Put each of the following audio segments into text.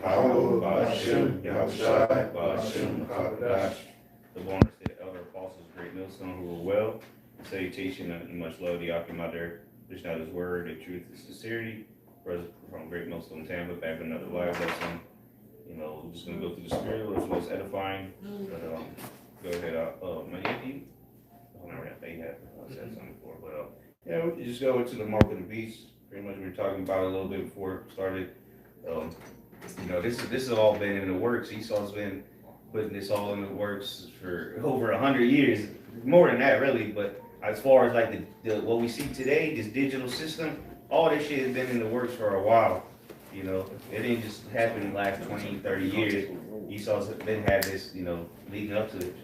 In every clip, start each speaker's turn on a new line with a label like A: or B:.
A: Power Ba'ashem, Yahushai, Ba'ashem, Hakadash. The bonus to the elder apostles, great millstone who were well. Salutation and much love to Yakimader. Pushing out his word, the truth, and sincerity. Brothers from Great Millstone Tampa, back with another live lesson. You know, we're just going to go through the spirit, what's most edifying. But go ahead, Mayeki. I don't know if they have said something before, but yeah, we just go into the mark of the beast. Pretty much we were talking about it a little bit before it started. You know, this has all been in the works. Esau's been putting this all in the works for over 100 years, more than that, really. But as far as like the what we see today, this digital system, all this shit has been in the works for a while. You know, it didn't just happen in the last 20, 30 years. Esau's been had this, you know, leading up to it.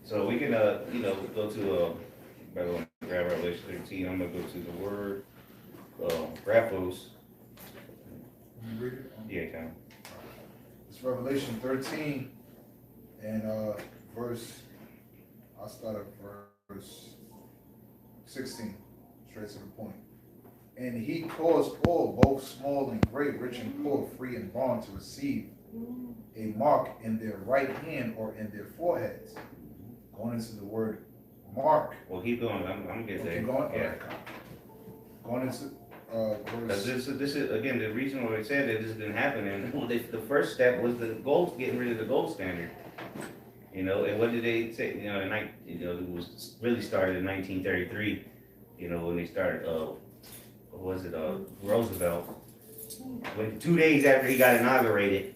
A: So we can, you know, go to grab Revelation 13. I'm gonna go to the word, Graphos.
B: You read it?
A: Yeah, kind of.
B: It's Revelation 13 and I'll start at verse 16, straight to the point. And he caused all, both small and great, rich and poor, free and bond, to receive a mark in their right hand or in their foreheads. Going into the word mark.
A: Well, keep going. I'm getting there.
B: Keep going?
A: Yeah.
B: Going into verse.
A: This is again the reason why we said that this didn't happen. And the first step was the gold, getting rid of the gold standard. You know, and what did they say? You know, it was really started in 1933. You know, when they started. What was it? Roosevelt. When 2 days after he got inaugurated,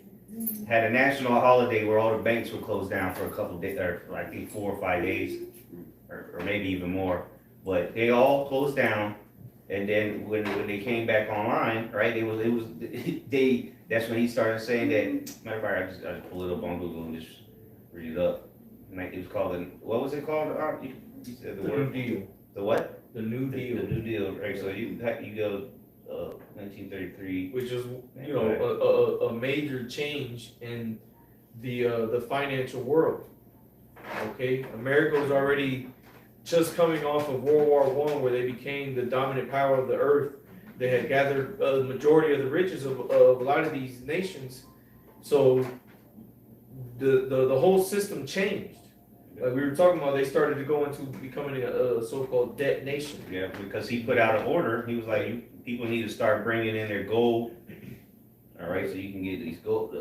A: had a national holiday where all the banks were closed down for a couple of days, or I think 4 or 5 days, or maybe even more. But they all closed down, and then when they came back online, right? That's when he started saying that. Matter of fact, I just pulled it up on Google and just read it up. And it was called what was it called? You said the word.
C: New Deal.
A: The what?
C: The New Deal.
A: The New Deal, right? So you go 1933,
C: which is, you know, a major change in the financial world. Okay, America was already just coming off of World War I, where they became the dominant power of the earth. They had gathered the majority of the riches of a lot of these nations. So the whole system changed. Like we were talking about, they started to go into becoming a so-called debt nation.
A: Yeah, because he put out an order. He was like, people need to start bringing in their gold. All right, so you can get these gold,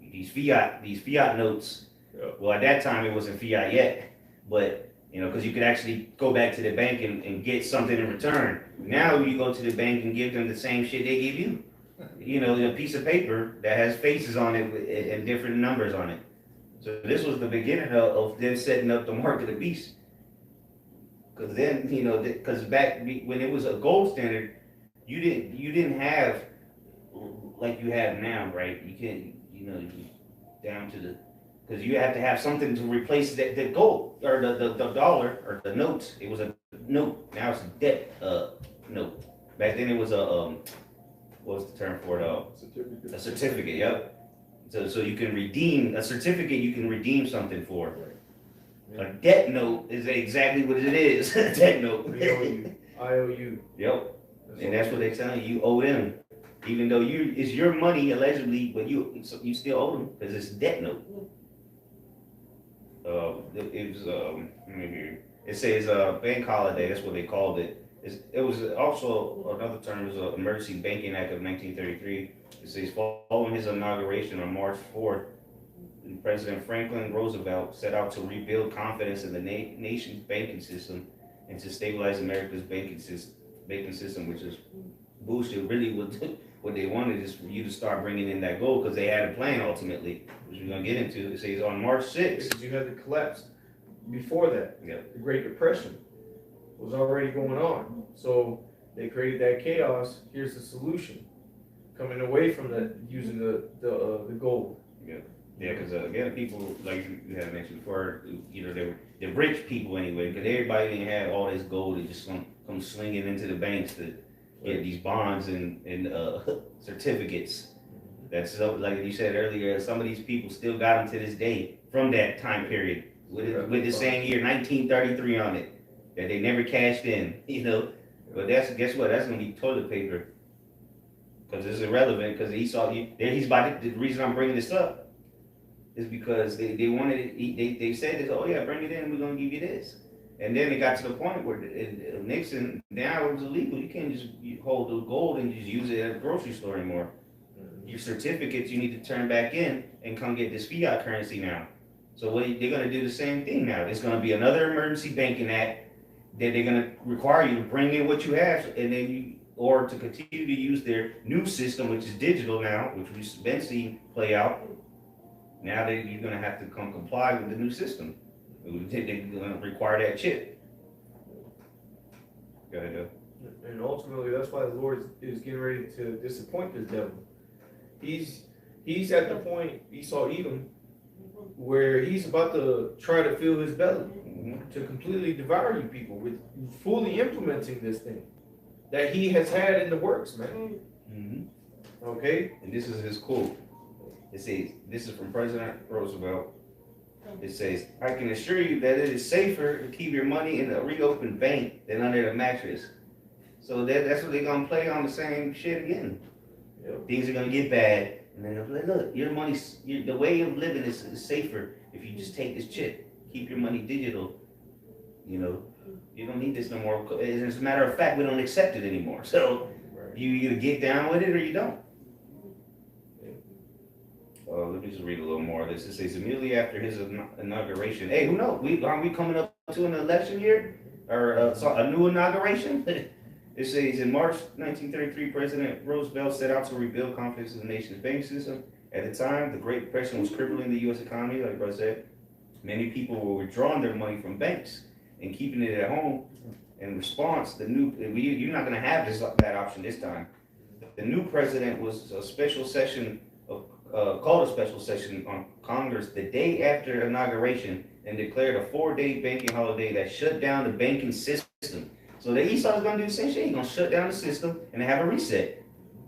A: these fiat notes. Yeah. Well, at that time it wasn't fiat yet, but you know, because you could actually go back to the bank and get something in return. Now you go to the bank and give them the same shit they give you. You know, a piece of paper that has faces on it and different numbers on it. So this was the beginning of them setting up the mark of the beast. Because then, you know, because back when it was a gold standard, you didn't have like you have now, right? You can't, you know, down to the, because you have to have something to replace the gold or the dollar or the notes. It was a note. Now it's a debt note. Back then it was a what was the term for it?
C: Certificate.
A: A certificate. Yep. So you can redeem a certificate. You can redeem something for. Yeah. A debt note is exactly what it is. A debt note.
C: IOU.
A: Yep. And that's what they're telling you. You owe them, even though it's your money allegedly, but you still owe them because it's a debt note. It was maybe it says bank holiday. That's what they called it. It was also another term. It was an Emergency Banking Act of 1933. It says following his inauguration on March 4th, President Franklin Roosevelt set out to rebuild confidence in the nation's banking system and to stabilize America's banking system, which is bullshit. Really, what they wanted is for you to start bringing in that gold because they had a plan ultimately, which we're gonna get into. It says on March 6th.
C: Because you had the collapse before that.
A: Yep.
C: The Great Depression was already going on. So they created that chaos. Here's the solution. Coming away from using the gold.
A: Yeah. Yeah, because again, people like you had mentioned before, you know, they're rich people anyway, because everybody didn't have all this gold. They just come swinging into the banks to get these bonds and certificates. That's so, like you said earlier, some of these people still got them to this day from that time period with the same year, 1933 on it, that they never cashed in, you know. But guess what? That's gonna be toilet paper. because it's irrelevant. Because he's about to, the reason I'm bringing this up is because they wanted it, they said this, oh yeah, bring it in, we're gonna give you this. And then it got to the point where Nixon, now it was illegal. You can't just hold the gold and just use it at a grocery store anymore. Your certificates you need to turn back in and come get this fiat currency now. So they're going to do the same thing now. There's going to be another emergency banking act that they're going to require you to bring in what you have, and then or to continue to use their new system, which is digital now, which we've been seeing play out. Now you're going to have to comply with the new system. They're going to require that chip. Go ahead, Joe.
C: And ultimately, that's why the Lord is getting ready to disappoint this devil. He's at the point Esau Edom where he's about to try to fill his belly to completely devour you people with fully implementing this thing that he has had in the works, man. Okay,
A: and this is his quote. It says, this is from President Roosevelt. It says, I can assure you that it is safer to keep your money in a reopened bank than under the mattress. So that's what they're going to play on the same shit again. Yep. Things are going to get bad. And then they'll like, look, your money's, the way of living is safer if you just take this chip. Keep your money digital. You know, you don't need this no more. As a matter of fact, we don't accept it anymore. So you either get down with it or you don't. Let me just read a little more of this. It says immediately after his inauguration. Hey, who knows? Are we coming up to an election year or a new inauguration? It says in March 1933, President Roosevelt set out to rebuild confidence in the nation's banking system. At the time, the Great Depression was crippling the U.S. economy, like I said. Many people were withdrawing their money from banks and keeping it at home. In response, you're not going to have that option this time. The new president was a special session called a special session on Congress the day after inauguration and declared a 4-day banking holiday that shut down the banking system. So the Esau's going to do the same shit. He's going to shut down the system and have a reset.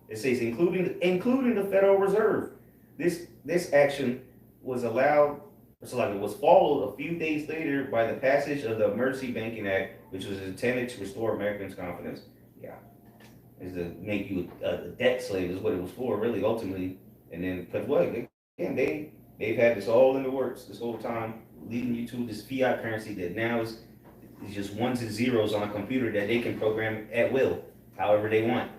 A: It says including the Federal Reserve. This action was allowed. It was followed a few days later by the passage of the Emergency Banking Act, which was intended to restore Americans' confidence. Yeah, is to make you a debt slave is what it was for, really, ultimately. And then, because they've had this all in the works this whole time, leading you to this fiat currency that now is just ones and zeros on a computer that they can program at will, however they want.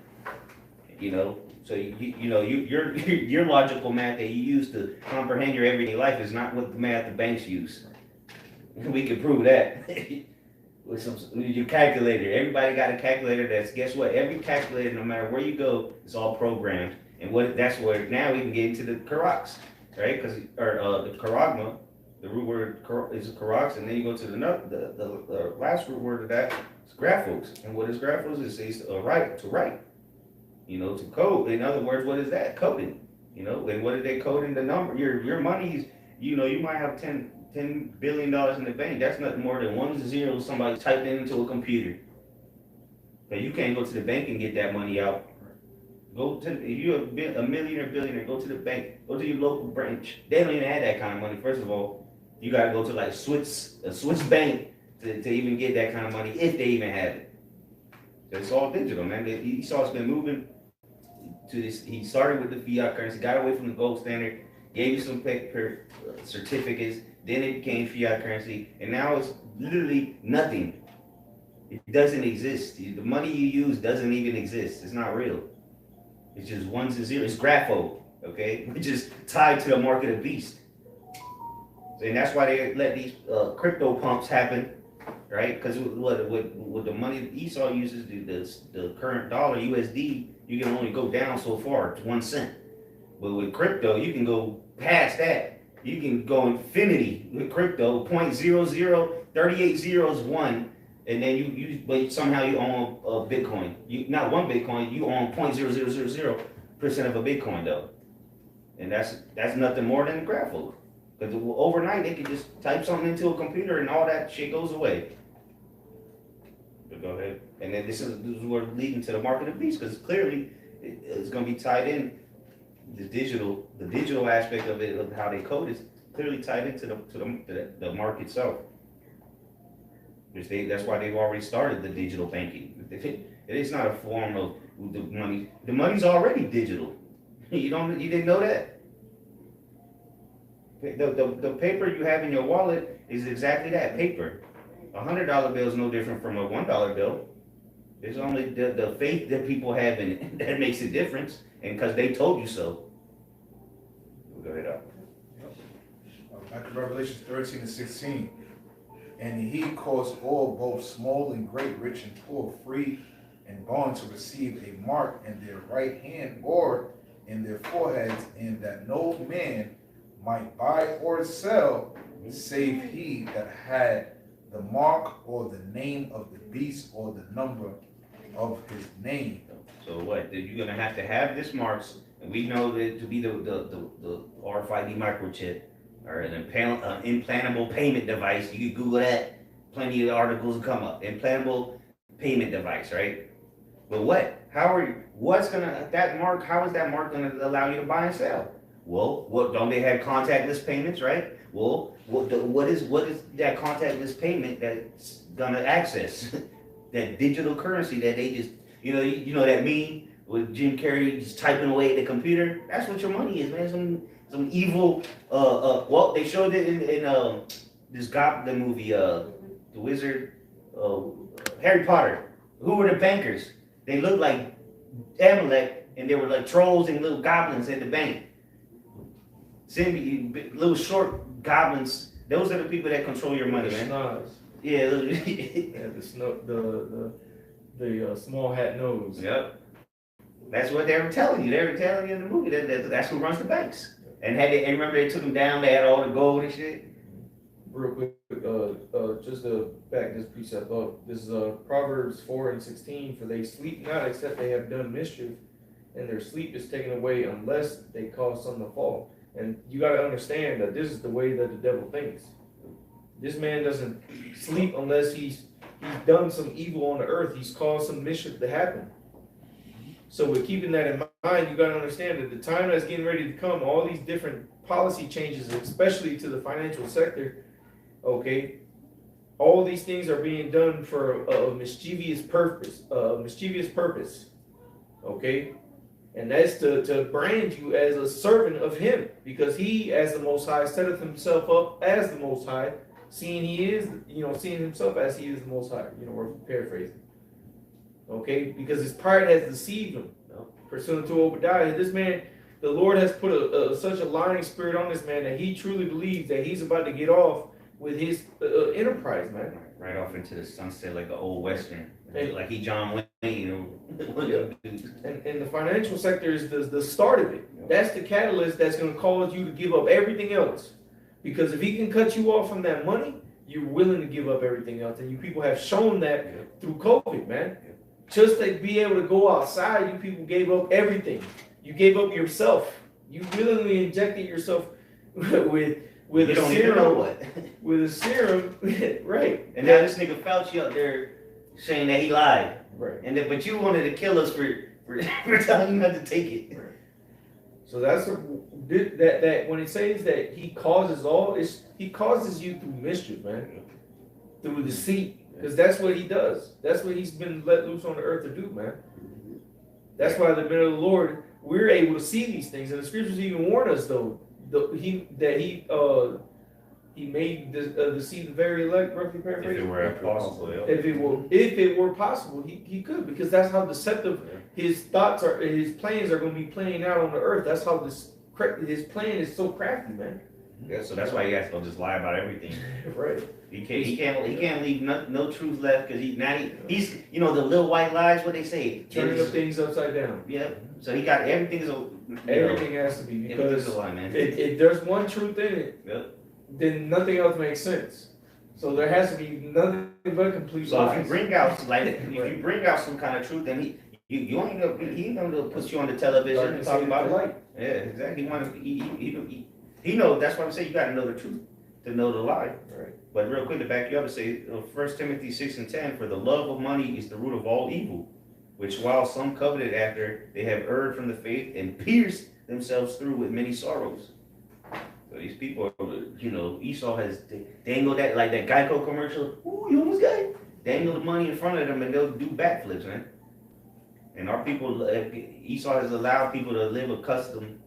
A: You know, so your logical math that you use to comprehend your everyday life is not what the math the banks use. We can prove that with your calculator. Everybody got a calculator. Guess what? Every calculator, no matter where you go, it's all programmed. And that's where now we can get into the Karoks, right? Because the Karagma, the root word is Karoks, and then you go to the last root word of that is graphos. And what is graphos? It says to write. You know, to code. In other words, what is that? Coding. You know, and what are they coding? The number. Your money's. You know, you might have $10 billion in the bank. That's nothing more than ones and zeros somebody typed into a computer. But you can't go to the bank and get that money out. If you're a millionaire, billionaire, go to the bank, go to your local branch. They don't even have that kind of money. First of all, you got to go to like a Swiss bank to even get that kind of money, if they even have it. So it's all digital, man. Esau's been moving to this. He started with the fiat currency, got away from the gold standard, gave you some paper certificates, then it became fiat currency, and now it's literally nothing. It doesn't exist. The money you use doesn't even exist. It's not real. It's just ones and zeros. It's grapho, okay? Which is tied to the mark of the beast. And that's why they let these crypto pumps happen, right? Because what the money Esau uses, the current dollar, USD, you can only go down so far to 1 cent. But with crypto, you can go past that. You can go infinity with crypto, 0.0038 zeros 1. And then but somehow you own a Bitcoin. Not one Bitcoin, you own 0.0000% of a Bitcoin though. And that's nothing more than a graph. Because overnight they could just type something into a computer and all that shit goes away. But go ahead. And then this is where leading to the market of the beast, because clearly it's going to be tied in. The digital aspect of it, of how they code, is clearly tied into the market itself. That's why they've already started the digital banking. It is not a form of The money's already digital. You didn't know that? The paper you have in your wallet is exactly that, paper. $100 bill is no different from a $1 bill. It's only the faith that people have in it that makes a difference, and because they told you so. Go ahead, up.
B: Back to Revelation 13 and 16. And he caused all, both small and great, rich and poor, free and bond, to receive a mark in their right hand or in their foreheads, and that no man might buy or sell, save he that had the mark or the name of the beast or the number of his name.
A: So what? You're gonna have to have this marks, and we know that to be the RFID microchip or an implantable payment device. You can Google that. Plenty of articles will come up. Implantable payment device, right? But what? How is that mark gonna allow you to buy and sell? Well, don't they have contactless payments, right? Well, what is that contactless payment that's gonna access? That digital currency that they just, you know that meme with Jim Carrey just typing away at the computer? That's what your money is, man. Some evil, well, they showed it in this Goblin movie, the Wizard, Harry Potter. Who were the bankers? They looked like Amalek, and they were like trolls and little goblins at the bank. Little short goblins. Those are the people that control your money, man.
C: Schnoz.
A: Yeah,
C: the small hat nose.
A: Yep. That's what they were telling you. They were telling you in the movie that's who runs the banks. And remember they took them down. They had all the gold and shit.
C: Real quick, just to back this precept up. This is Proverbs 4 and 16. For they sleep not, except they have done mischief, and their sleep is taken away unless they cause some to fall. And you got to understand that this is the way that the devil thinks. This man doesn't sleep unless he's done some evil on the earth. He's caused some mischief to happen. So with keeping that in mind, you got to understand that the time that's getting ready to come, all these different policy changes, especially to the financial sector, okay, all these things are being done for a mischievous purpose, okay? And that's to brand you as a servant of him, because he, as the Most High, setteth himself up as the Most High, seeing himself as he is the Most High, we're paraphrasing. Okay, because his pride has deceived him. Pursuant to Obadiah, this man, the Lord has put such a lying spirit on this man that he truly believes that he's about to get off with his enterprise, man.
A: Right off into the sunset like an old Western. Like he John Wayne,
C: And the financial sector is the start of it. That's the catalyst that's going to cause you to give up everything else. Because if he can cut you off from that money, you're willing to give up everything else. And you people have shown that through COVID, man. Just to be able to go outside, you people gave up everything. You gave up yourself. You willingly injected yourself with a serum. With a serum, right?
A: And now this nigga Fauci up there saying that he lied,
C: right?
A: But you wanted to kill us for telling you not to take it.
C: Right. So that's that when it says that he causes he causes you through mischief, man, through deceit. Because that's what he does. That's what he's been let loose on the earth to do, man. That's why the men of the Lord, we're able to see these things. And the scriptures even warn us, though, he made deceive the very elect, roughly paraphrasing.
A: If it were possible, yeah.
C: If it were possible, he could, because that's how deceptive his thoughts are, his plans are going to be playing out on the earth. That's how his plan is so crafty, man.
A: Yeah, so that's why he has to just lie about everything.
C: Right.
A: He can't leave no truth left, because he's the little white lies, what they say,
C: Turning up things upside down.
A: Yeah. So he got everything
C: Everything has to be, because
A: a lie, man.
C: If there's one truth in it, then nothing else makes sense. So there has to be nothing but complete lies.
A: So if you bring out some kind of truth, then he's gonna put you on the television and talk about
C: light.
A: Yeah, exactly. He knows. That's why I'm saying you got to know the truth to know the lie.
C: Right.
A: But real quick to back you up and say, 1 Timothy 6 and 10, for the love of money is the root of all evil, which while some coveted after, they have erred from the faith and pierced themselves through with many sorrows. So these people, Esau has dangled that, like that Geico commercial. Ooh, you almost got it. Dangle the money in front of them and they'll do backflips, man. And our people, Esau has allowed people to live accustomed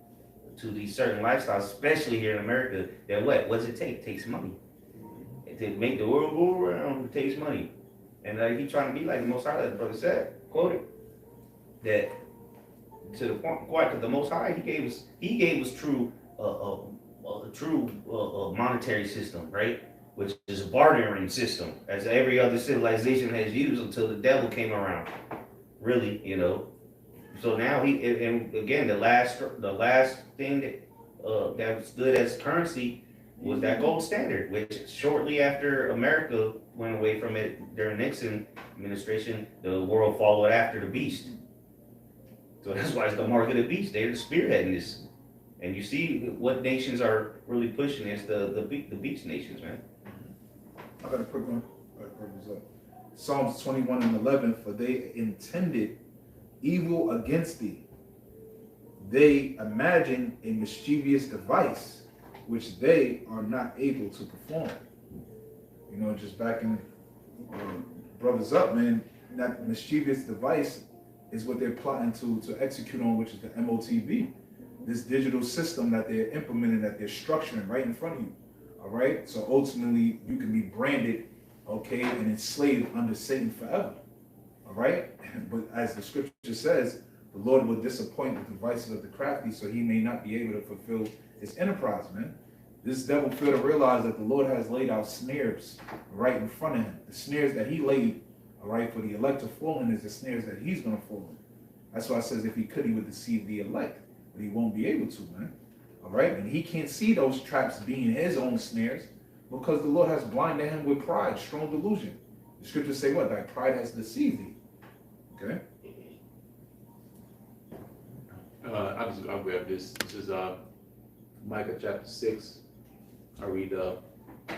A: to these certain lifestyles, especially here in America. That what does it take? It takes money. To make the world go around, it takes money. And he trying to be like the Most High, as the brother said, quoted, that to the point, quite the Most High, he gave us true, monetary system, right? Which is a bartering system, as every other civilization has used until the devil came around. Really, So now and again, the last thing that stood as currency was that gold standard, which shortly after America went away from it during Nixon administration, the world followed after the beast. So that's why it's the mark of the beast. They're spearheading this. And you see what nations are really pushing is the beast nations, man.
B: I got a quick one. Psalms 21:11, for they intended evil against thee. They imagine a mischievous device which they are not able to perform. Just backing brothers up, man, that mischievous device is what they're plotting to execute on, which is the MOTV, this digital system that they're implementing, that they're structuring right in front of you. All right, so ultimately you can be branded, okay, and enslaved under Satan forever. All right, but as the scripture says, the Lord will disappoint the devices of the crafty, so he may not be able to fulfill his enterprise, man. This devil failed to realize that the Lord has laid out snares right in front of him. The snares that he laid, all right, for the elect to fall in is the snares that he's going to fall in. That's why it says if he could, he would deceive the elect, but he won't be able to, man. All right, and he can't see those traps being his own snares because the Lord has blinded him with pride, strong delusion. The scriptures say what? Thy pride has deceived thee. Okay.
D: I'll grab this. This is Micah chapter 6. I read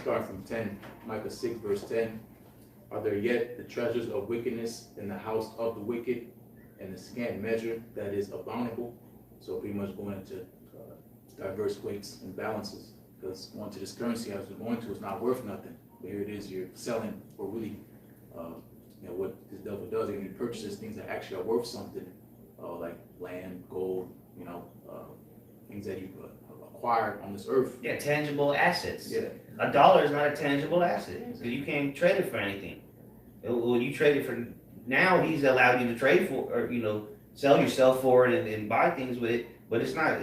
D: starting from 10. Micah 6 verse 10. Are there yet the treasures of wickedness in the house of the wicked, and the scant measure that is abominable? So pretty much going into diverse weights and balances, because going to this currency as we're going to is not worth nothing. But here it is, you're selling for really, what this devil does. He purchases things that actually are worth something, like land, gold, things that you acquired on this earth.
A: Yeah, tangible assets.
D: Yeah.
A: A dollar is not a tangible asset, so you can't trade it for anything. When you trade it for, now he's allowed you to trade for, or sell yourself for it and buy things with it. But it's not,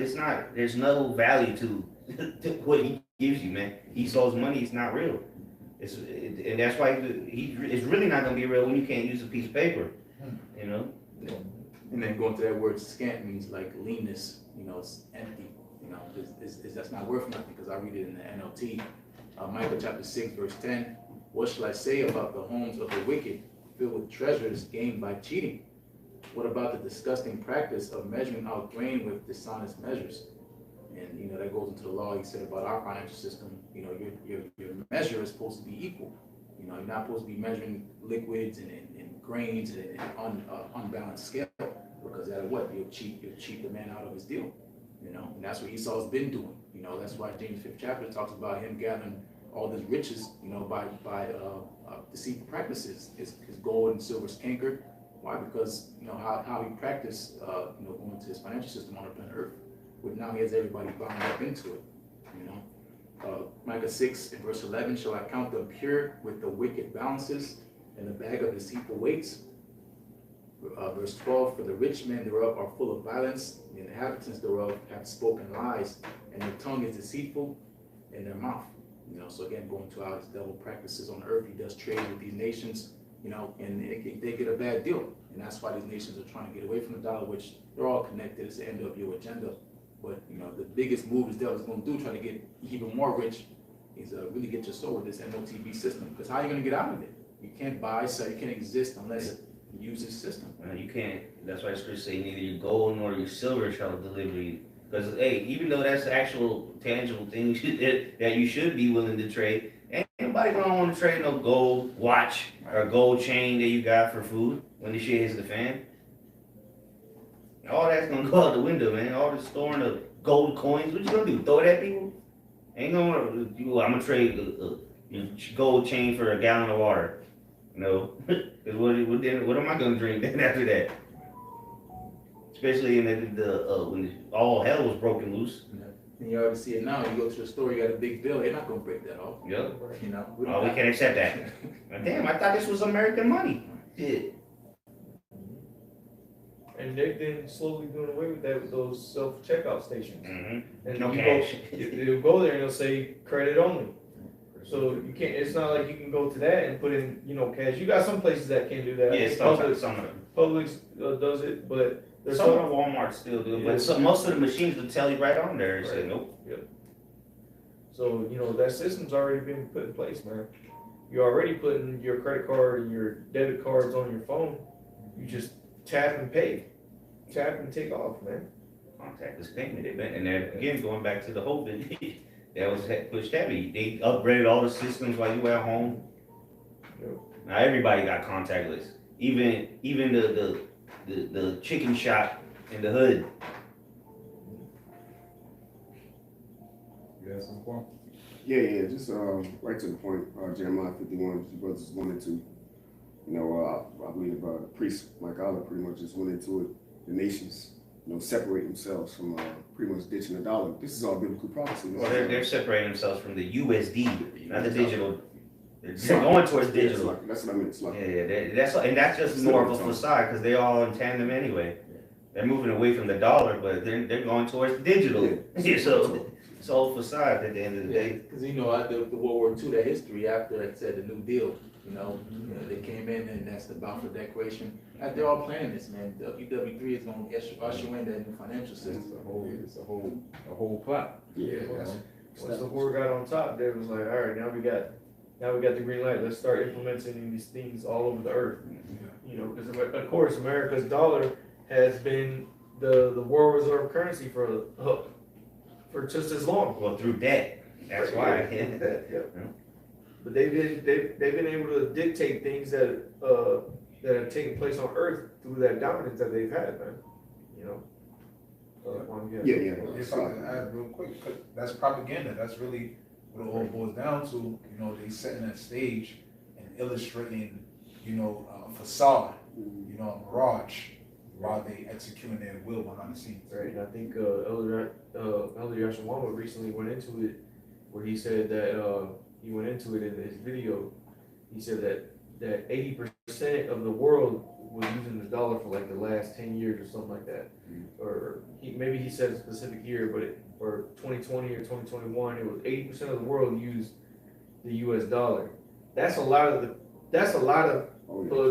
A: there's no value to what he gives you, man. Esau's money is not real. And that's why it's really not going to be real when you can't use a piece of paper,
D: And then going to that word scant means like leanness, it's empty, that's not worth nothing, because I read it in the NLT. Micah chapter 6 verse 10, what shall I say about the homes of the wicked, filled with treasures gained by cheating? What about the disgusting practice of measuring out grain with dishonest measures? And that goes into the law he said about our financial system. Your measure is supposed to be equal. You're not supposed to be measuring liquids and grains and unbalanced scale, because that you'll cheat the man out of his deal. And that's what Esau's been doing. That's why James 5th chapter talks about him gathering all these riches, by deceitful practices. His gold and silver is cankered. Why? Because how he practiced going to his financial system on the planet Earth. But now he has everybody bound up into it. Micah 6 and verse 11, shall I count them pure with the wicked balances and the bag of deceitful weights? Verse 12, for the rich men thereof are full of violence, the inhabitants thereof have spoken lies, and their tongue is deceitful in their mouth. So again, going to how his devil practices on earth, he does trade with these nations, and they get a bad deal. And that's why these nations are trying to get away from the dollar, which they're all connected. It's the end of your agenda. But, the biggest move this devil is going to do, trying to get even more rich, is really get your soul with this MOTV system. Because how are you going to get out of it? You can't buy, sell, you can't exist unless you use this system.
A: You can't. That's why the scripture say neither your gold nor your silver shall deliver you. Because, hey, even though that's actual tangible things that you should be willing to trade, ain't nobody gonna want to trade no gold watch or gold chain that you got for food when the shit hits the fan. All that's gonna go out the window, man. All the storing of gold coins, what you gonna do? Throw it at people? Ain't gonna. I'm gonna trade a gold chain for a gallon of water. No, because what am I gonna drink then after that? especially in when all hell was broken loose.
D: And you already see it now. You go to the store, you got a big bill. They're not gonna break that off.
A: Yep.
D: You know.
A: We can't accept that. Damn, I thought this was American money. Shit.
C: And they've been slowly doing away with that with those self-checkout stations.
A: Mm-hmm.
C: And
A: No
C: you
A: cash.
C: you'll go there and they'll say credit only. So you can't. It's not like you can go to that and put in, cash. You got some places that can do that.
A: Yeah, some of them.
C: Publix does it, but there's
A: Some of Walmart still do,
C: Yeah.
A: but most of the machines will tell you right on there and say
C: Right.
A: nope.
C: So that system's already been put in place, man. You're already putting your credit card and your debit cards on your phone. You just tap and pay, tap and take off, man.
A: Contactless payment, and then again going back to the whole thing, that was pushed heavy. They upgraded all the systems while you were at home.
C: Yep.
A: Now everybody got contactless, even the chicken shop in the hood.
B: You got some point?
E: Yeah, just right to the point. Jeremiah 51, you brothers went into, I believe the priest Mike Allah pretty much just went into it. The nations, separate themselves from pretty much ditching the dollar. This is all biblical prophecy.
A: Well, they're separating themselves from the USD, not the digital. They're going towards digital.
E: That's what I mean. It's like
A: That's just more of a facade because they all in tandem anyway. They're moving away from the dollar, but they're going towards digital. So it's all facade at the end of the day.
D: Because after the World War II, that history after it said the New Deal, they came in and that's the Balfour Declaration. They're all planning this, man. WW3 is going to usher in that new financial system.
F: It's a whole plot.
D: Yeah.
C: Once the war got on top, they was like, all right, now we got the green light. Let's start implementing these things all over the earth. Because of course America's dollar has been the world reserve currency for just as long.
A: Well, through debt. That's why.
C: But they've been able to dictate things that have taken place on Earth through that dominance that they've had, man.
E: Yeah.
B: If I can add real quick, 'cause that's propaganda. That's really what it all boils down to. They setting that stage and illustrating, a facade, a mirage, while they executing their will behind the scenes.
C: Right, and I think Elder Yashawama recently went into it, where he said that he went into it in his video. He said that 80% of the world was using the dollar for like the last 10 years or something like that, or maybe he said a specific year, but for 2020 or 2021, it was 80% of the world used the U.S. dollar. That's a lot of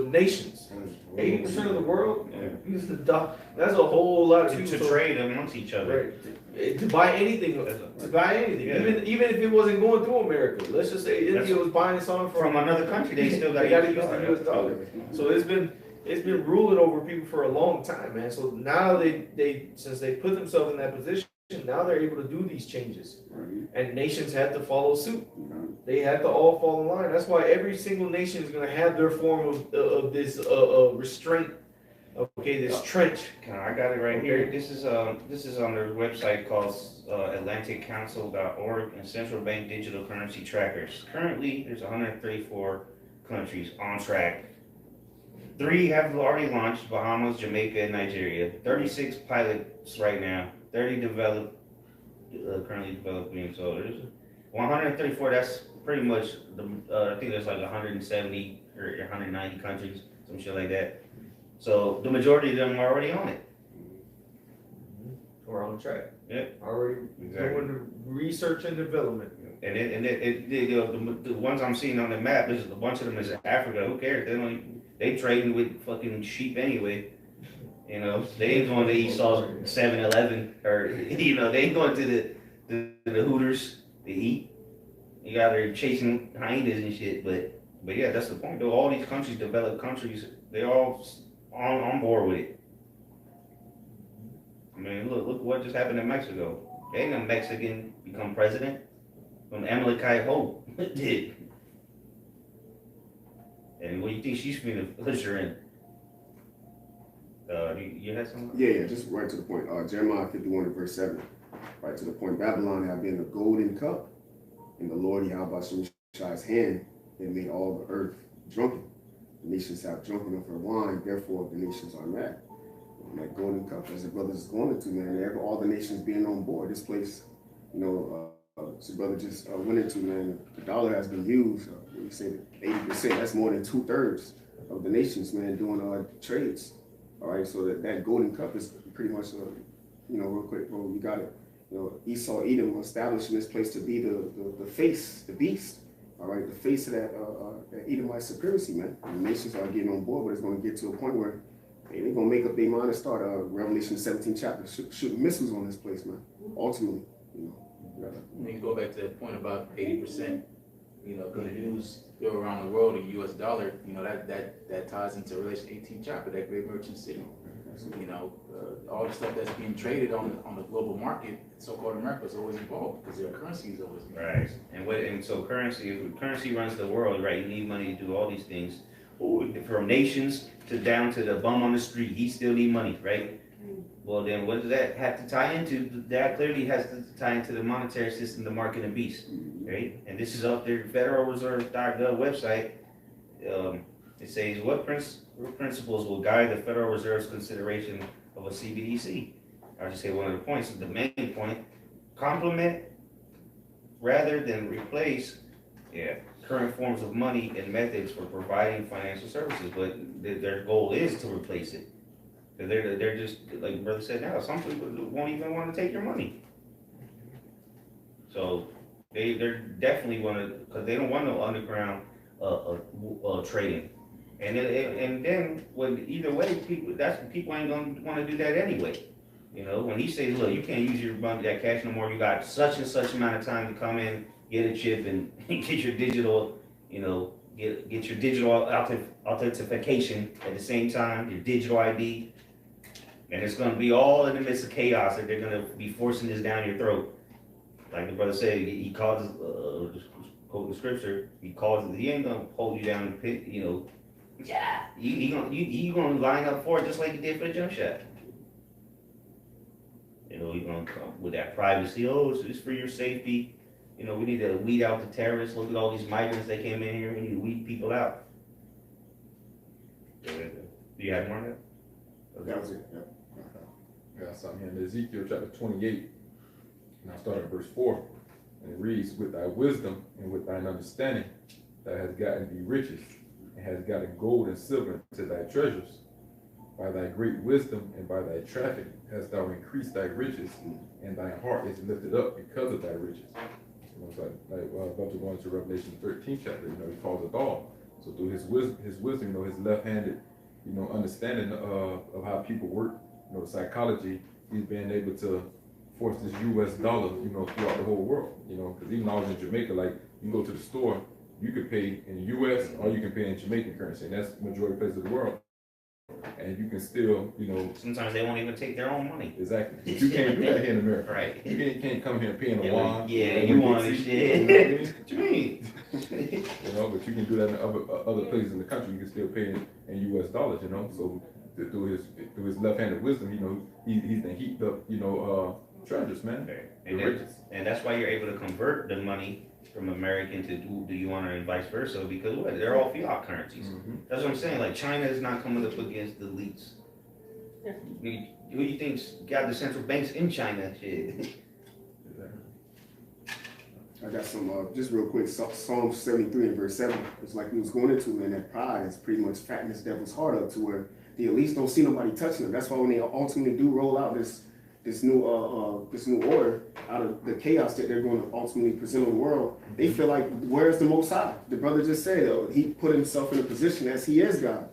C: nations. 80% of the world use the dollar. That's a whole lot of people
A: To trade amongst each other.
C: Right. To buy anything, even if it wasn't going through America. Let's just say India was buying something
A: From another country, they still got
C: to use the U.S. dollar. So it's been ruling over people for a long time, man. So now since they put themselves in that position, now they're able to do these changes, and nations had to follow suit. They had to all fall in line. That's why every single nation is going to have their form of this restraint. Okay, this trench.
A: I got it right here. This is on their website called AtlanticCouncil.org and Central Bank Digital Currency Trackers. Currently, there's 134 countries on track. 3 have already launched: Bahamas, Jamaica, and Nigeria. 36 pilots right now. 30 currently developing. So there's 134. That's pretty much I think there's like 170 or 190 countries, some shit like that. So the majority of them are already on it.
C: We're on track.
A: Yeah,
C: already doing the research and development.
A: And the ones I'm seeing on the map, there's a bunch of them is Africa. Who cares? They trading with fucking sheep anyway. They ain't going to Esau's 7-Eleven or they ain't going to the Hooters to eat. You got there chasing hyenas and shit. But yeah, that's the point though. All these countries, developed countries, they all on board with it. I mean, look what just happened in Mexico. Ain't no Mexican become president. When Amalekite Hope did. And what do you think she's going to usher in? You had something?
E: Yeah, just right to the point. Jeremiah 51 and verse 7. Right to the point. Babylon have been a golden cup, and the Lord Yahweh Shai's hand and made all the earth drunken. The nations have drunken of her wine, therefore the nations are mad. And that golden cup, as the brothers is going into, man, all the nations being on board. This place, you know, as the brother just went into, man, the dollar has been used. We say 80%. That's more than 2/3 of the nations, man, doing trades. All right, so that golden cup is pretty much, you know, real quick, bro, you got it. You know, Esau, Edom establishing this place to be the face, the beast. All right, the face of that Edomite supremacy, man. And the nations are getting on board, but it's going to get to a point where they're going to make up their mind and start Revelation 17 chapter shooting missiles on this place, man. Ultimately, you know.
D: You can go back to that point about 80%, you know, going to use go around the world, the U.S. dollar, you know, that ties into Revelation 18 chapter, that great merchant city. You know, all the stuff that's being traded on the global market, so-called America, is always involved because their currency is always involved.
A: Right. And so currency runs the world, right? You need money to do all these things. From nations to down to the bum on the street, he still need money, right? Well, then what does that have to tie into? That clearly has to tie into the monetary system, the mark and the beast, right? And this is up there, Federal Reserve.gov website. It says, what principles will guide the Federal Reserve's consideration of a CBDC? I'll just say one of the points, the main point, complement rather than replace current forms of money and methods for providing financial services, but their goal is to replace it. They're just, like the brother said now, some people won't even want to take your money. So they're definitely want to, because they don't want no underground trading. And then when either way, people ain't gonna want to do that anyway. You know, when he says, look, you can't use your money, that cash no more. You got such and such amount of time to come in, get a chip, and get your digital, you know, get your digital authentication at the same time, your digital ID. And it's going to be all in the midst of chaos that they're going to be forcing this down your throat. Like the brother said, he calls, quote the scripture, he ain't going to hold you down in the pit, you know. Yeah, you going to line up for it just like he did for the jump shot. You know, he's going to come with that privacy. Oh, it's for your safety. You know, we need to weed out the terrorists. Look at all these migrants that came in here. We need to weed people out. Do you have more on that? Okay.
E: That was it, yeah.
F: Got something here in Ezekiel chapter 28, and I'll start at verse 4, and it reads, with thy wisdom and with thine understanding thou hast gotten thee riches, and hast gotten gold and silver to thy treasures. By thy great wisdom and by thy traffic hast thou increased thy riches, and thy heart is lifted up because of thy riches. You know, it's about to go into Revelation 13 chapter, you know, he calls it all. So through his wisdom, you know, his left-handed, you know, understanding of how people work, you know, psychology, he's been able to force this U.S. dollar, you know, throughout the whole world, you know, because even when I was in Jamaica, like, you go to the store, you can pay in U.S. or you can pay in Jamaican currency, and that's the majority of places of the world. And you can still, you know.
A: Sometimes they won't even take their own money.
F: Exactly. But you can't do that here in America.
A: Right.
F: You can't come here and pay in a wine.
A: Yeah, you want this shit. What you mean?
F: You know, but you can do that in other places in the country. You can still pay in U.S. dollars, you know. So through his left-handed wisdom, you know, he's been heaped up, you know, treasures, man.
A: Okay. And that's why you're able to convert the money from American to the yuan and vice versa, because what? They're all fiat currencies. Mm-hmm. That's what I'm saying. Like, China is not coming up against the elites. Yeah. Who do you think's got the central banks in China? Shit.
E: I got some, just real quick, Psalm 73 and verse 7. It's like we was going into, man, that pride is pretty much fattening this devil's heart up to where the elites don't see nobody touching them. That's why when they ultimately do roll out this new order out of the chaos that they're going to ultimately present on the world, they feel like, where's the Most High? The brother just said, he put himself in a position as he is God.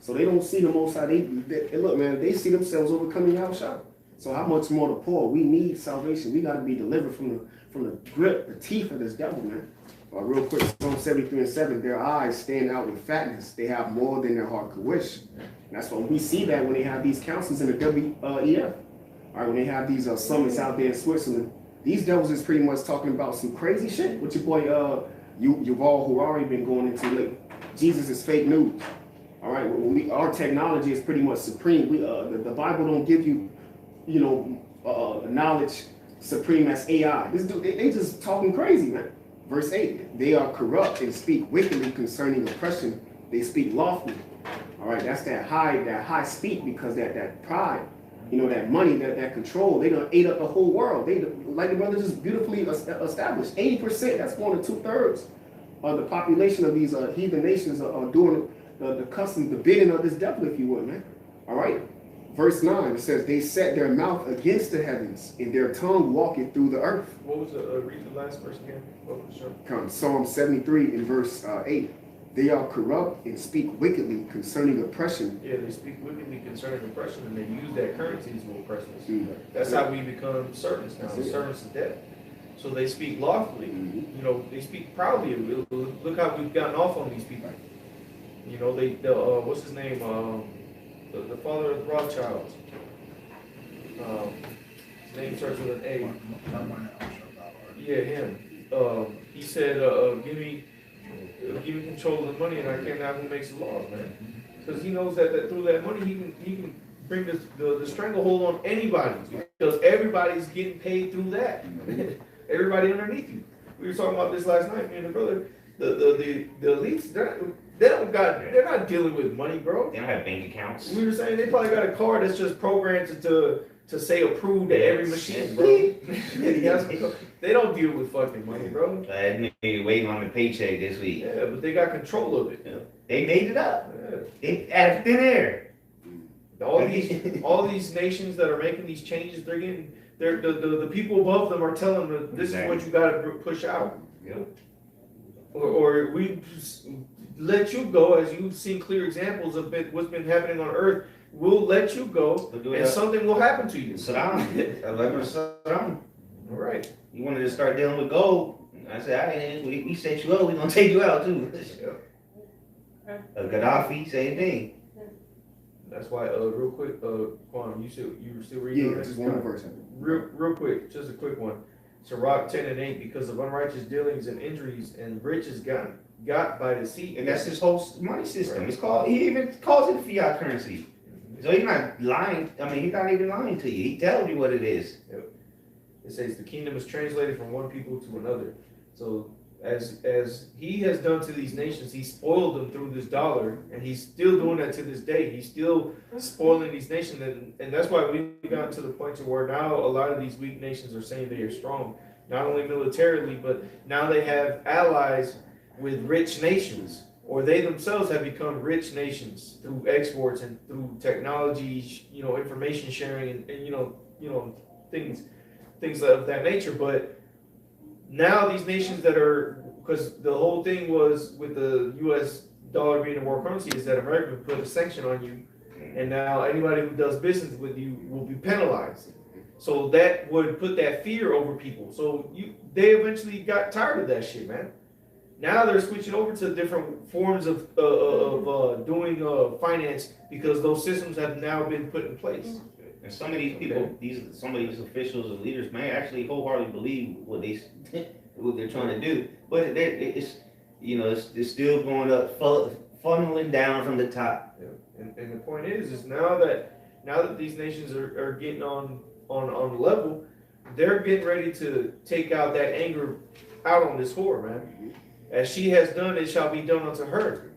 E: So they don't see the Most High. They look, man, they see themselves overcoming Yahushua. So how much more the poor? We need salvation. We got to be delivered from the grip, the teeth of this devil, man. Real quick, Psalm 73 and 7, their eyes stand out with fatness. They have more than their heart could wish. And that's why we see that when they have these councils in the WEF. All right, when they have these summits out there in Switzerland, these devils is pretty much talking about some crazy shit. What your boy Yuval Harari been going into lately. Jesus is fake news. All right, our technology is pretty much supreme. The Bible don't give you, you know, knowledge supreme as AI. This dude, they just talking crazy, man. Verse 8, they are corrupt and speak wickedly concerning oppression. They speak lawfully. All right, that's that high speak, because that pride, you know, that money, that control, they done ate up the whole world. They, like the brother just beautifully established, 80%, that's more than 2/3 of the population of these heathen nations are doing the customs, the bidding of this devil, if you would, man. All right. Verse 9, it says, they set their mouth against the heavens, and their tongue walketh through the earth.
C: What was the read the last verse again? What was the
E: Come, Psalm 73 in verse 8. They are corrupt and speak wickedly concerning oppression.
C: Yeah, they speak wickedly concerning oppression, and they use that currency to oppress us.
E: Mm.
C: That's how we become servants now, servants of death. So they speak lawfully. You know, they speak proudly. Look how we've gotten off on these people. You know, what's his name? The father of the Rothschilds. His name starts with an A. Yeah, him. He said, give me control of the money, and I can't have who makes the laws, man. Because he knows that through that money, he can bring the stranglehold on anybody, because everybody's getting paid through that. Everybody underneath you. We were talking about this last night, me and the brother. The elites, they're not dealing with money, bro.
A: They don't have bank accounts.
C: We were saying they probably got a card that's just programmed to say approved to every machine, bro. They don't deal with fucking money, bro.
A: They waiting on the paycheck this week.
C: Yeah, but they got control of it.
A: Yeah. They made it up.
C: Yeah.
A: They out of thin air.
C: All these nations that are making these changes, the people above them are telling them this is what you got to push out.
A: Yeah.
C: Or we let you go, as you've seen clear examples of what's been happening on Earth. We'll let you go, and something will happen to you.
A: Saddam. I remember Saddam.
C: All right.
A: You wanted to start dealing with gold. I said, we set you up, we're going to take you out too. Gaddafi, same thing.
C: That's why, real quick, Quan, you were still reading?
E: Yeah, just one verse.
C: Real quick, just a quick one. Sirach 10 and 8, because of unrighteous dealings and injuries and riches got by deceit.
A: And that's his whole money system. Right. It's called, he even calls it fiat currency. So he's not lying. I mean, he's not even lying to you. He tells you what it is.
C: Yep. It says the kingdom is translated from one people to another. So as he has done to these nations, he spoiled them through this dollar, and he's still doing that to this day. He's still spoiling these nations, and that's why we've gotten to the point to where now a lot of these weak nations are saying they are strong, not only militarily, but now they have allies with rich nations, or they themselves have become rich nations through exports and through technology, information sharing, and things of that nature. But now these nations that are, because the whole thing was with the U.S. dollar being a world currency, is that America put a sanction on you, and now anybody who does business with you will be penalized. So that would put that fear over people. So they eventually got tired of that shit, man. Now they're switching over to different forms of doing finance, because those systems have now been put in place.
A: And some of these people, some of these officials and leaders may actually wholeheartedly believe what they're trying to do, but it's still going up, funneling down from the top.
C: Yeah. And the point is now that these nations are getting on the level, they're getting ready to take out that anger out on this whore, man. As she has done, it shall be done unto her.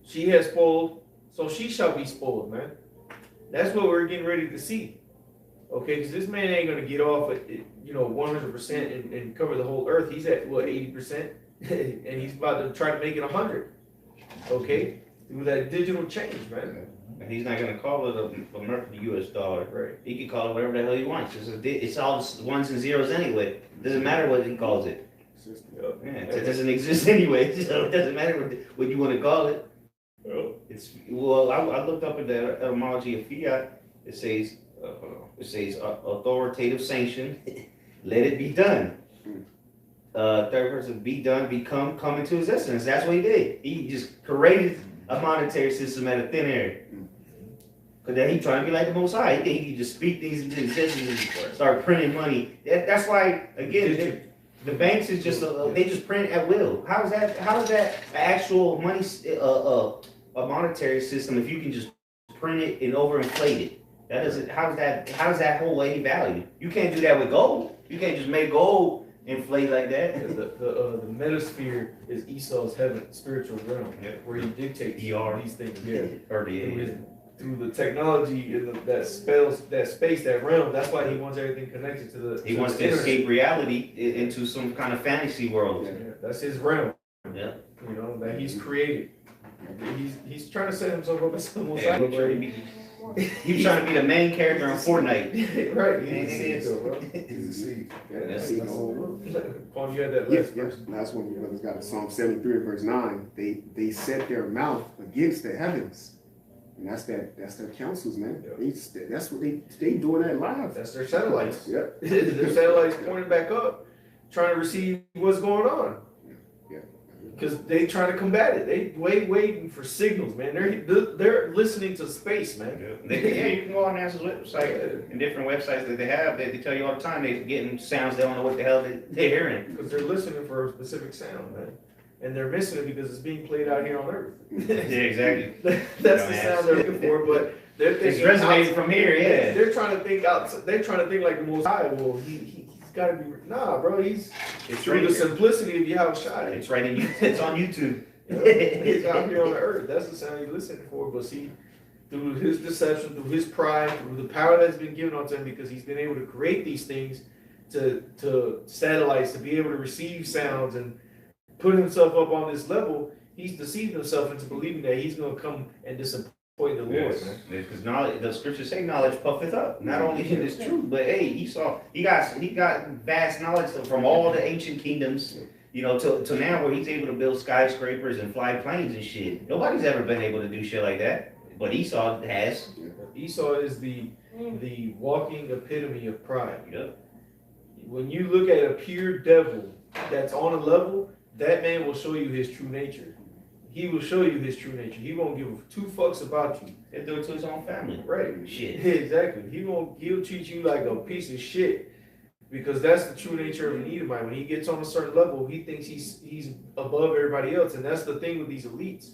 C: She has spoiled, so she shall be spoiled, man. That's what we're getting ready to see. Okay, because this man ain't gonna get off at 100% and cover the whole earth. He's at 80%, and he's about to try to make it 100. Okay, through that digital change, man.
A: And he's not gonna call it the U.S. dollar.
C: Right.
A: He can call it whatever the hell he wants. It's all ones and zeros anyway. It doesn't matter what he calls it. Yeah, it doesn't exist anyway, so it doesn't matter what you want to call it. I looked up at the etymology of fiat. It says authoritative sanction. Let it be done. Third person, be done, become, come into existence. That's what he did. He just created a monetary system out of thin air. Because then he trying to be like the Most High. He think he could just speak things into existence and start printing money. That's why, again, the banks is just they just print at will. How is that an actual money a monetary system if you can just print it and overinflate it? That doesn't. How does that hold any value? You can't do that with gold. You can't just make gold inflate like that.
C: The metasphere is Esau's heaven, spiritual realm,
A: Yep.
C: where he dictates
A: ER.
C: these things. Yeah.
A: Or
C: Through the technology in that spells, that space, that realm. That's why he wants everything connected to the.
A: He wants to escape reality into some kind of fantasy world.
C: Yeah, that's his realm.
A: Yeah.
C: You know, that he's created. He's trying to set himself up as someone.
A: Yeah, he's trying to be the main character in Fortnite.
C: Right.
B: He's a seed.
E: That's the whole world.
C: Paul, you had that
E: Yes,
C: last
E: yes. Last one, you brothers got Psalm 73, verse 9. They set their mouth against the heavens. And that's their counsels, man.
C: Yeah.
E: That's what they doing that live.
C: That's their satellites.
E: Yep.
C: Their satellites pointing back up, trying to receive what's going on.
E: Yeah.
C: Because they trying to combat it. They waiting for signals, man. They're listening to space, man.
A: Yeah, you can go on NASA's website and different websites that they have. They tell you all the time they're getting sounds they don't know what the hell they're hearing.
C: Because they're listening for a specific sound, man. And they're missing it because it's being played out here on Earth.
A: Yeah, exactly.
C: That's the sound they're looking for, but they're
A: It's
C: thinking
A: resonating from here, yeah.
C: They're trying to think out. They're trying to think like the Most High. Well, he's got to be. Nah, bro. He's
A: It's
C: through
A: right
C: the
A: here.
C: simplicity of Yahweh Shai.
A: It's right in you. It's on YouTube.
C: He's out here on the earth. That's the sound he's listening for. But see, through his deception, through his pride, through the power that's been given unto him, because he's been able to create these things to satellites to be able to receive sounds and put himself up on this level, he's deceived himself into believing that he's going to come and disappoint the Lord,
A: Yes,
C: man.
A: because knowledge, the scriptures say knowledge puffeth up. Not only in this truth, but hey, he got vast knowledge from all the ancient kingdoms, you know, to now where he's able to build skyscrapers and fly planes and shit. Nobody's ever been able to do shit like that, but Esau has.
C: Esau is the walking epitome of pride.
A: Yep.
C: When you look at a pure devil that's on a level, that man will show you his true nature. He will show you his true nature. He won't give two fucks about you.
A: He'll do it to his own family.
C: Right.
A: Shit.
C: Exactly. He'll treat you like a piece of shit. Because that's the true nature of an Edomite. When he gets on a certain level, he thinks he's above everybody else. And that's the thing with these elites.